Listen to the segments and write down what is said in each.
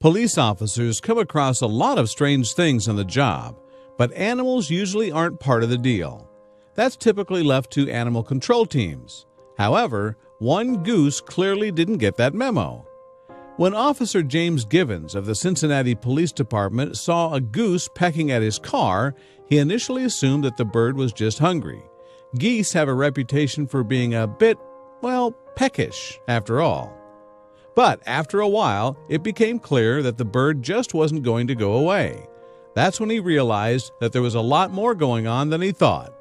Police officers come across a lot of strange things on the job, but animals usually aren't part of the deal. That's typically left to animal control teams. However, one goose clearly didn't get that memo. When Officer James Givens of the Cincinnati Police Department saw a goose pecking at his car, he initially assumed that the bird was just hungry. Geese have a reputation for being a bit, peckish, after all. But after a while, it became clear that the bird just wasn't going to go away. That's when he realized that there was a lot more going on than he thought.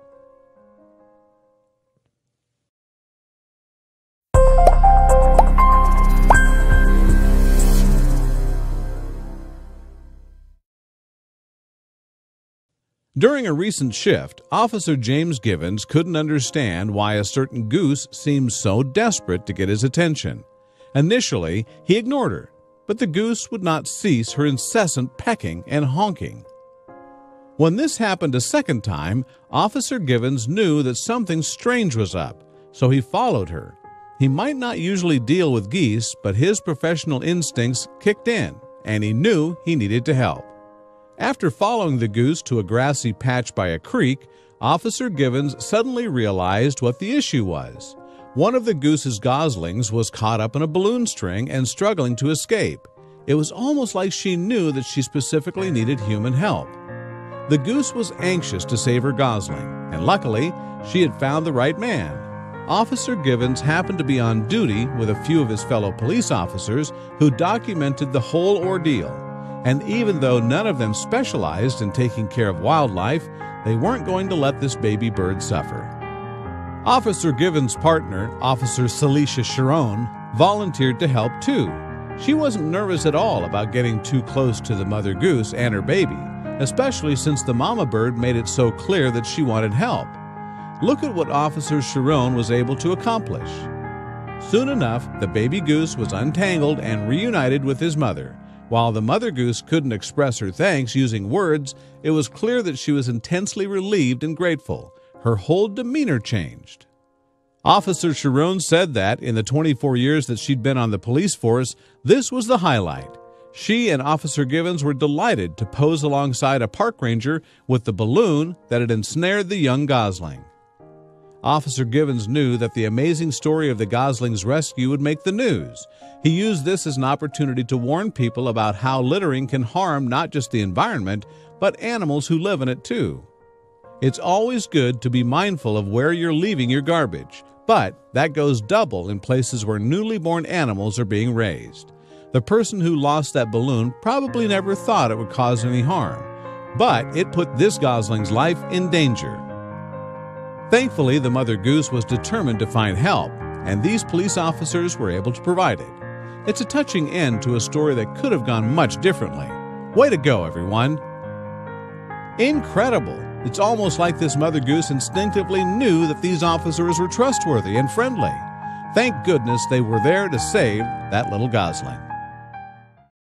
During a recent shift, Officer James Givens couldn't understand why a certain goose seemed so desperate to get his attention. Initially, he ignored her, but the goose would not cease her incessant pecking and honking. When this happened a second time, Officer Givens knew that something strange was up, so he followed her. He might not usually deal with geese, but his professional instincts kicked in, and he knew he needed to help. After following the goose to a grassy patch by a creek, Officer Givens suddenly realized what the issue was. One of the goose's goslings was caught up in a balloon string and struggling to escape. It was almost like she knew that she specifically needed human help. The goose was anxious to save her gosling, and luckily, she had found the right man. Officer Givens happened to be on duty with a few of his fellow police officers who documented the whole ordeal. And even though none of them specialized in taking care of wildlife, they weren't going to let this baby bird suffer. Officer Givens' partner, Officer Celicia Sharon, volunteered to help too. She wasn't nervous at all about getting too close to the mother goose and her baby, especially since the mama bird made it so clear that she wanted help. Look at what Officer Sharon was able to accomplish. Soon enough, the baby goose was untangled and reunited with his mother. While the mother goose couldn't express her thanks using words, it was clear that she was intensely relieved and grateful. Her whole demeanor changed. Officer Sharon said that, in the 24 years that she'd been on the police force, this was the highlight. She and Officer Givens were delighted to pose alongside a park ranger with the balloon that had ensnared the young gosling. Officer Givens knew that the amazing story of the gosling's rescue would make the news. He used this as an opportunity to warn people about how littering can harm not just the environment, but animals who live in it too. It's always good to be mindful of where you're leaving your garbage, but that goes double in places where newly born animals are being raised. The person who lost that balloon probably never thought it would cause any harm, but it put this gosling's life in danger. Thankfully, the mother goose was determined to find help, and these police officers were able to provide it. It's a touching end to a story that could have gone much differently. Way to go, everyone! Incredible! It's almost like this mother goose instinctively knew that these officers were trustworthy and friendly. Thank goodness they were there to save that little gosling.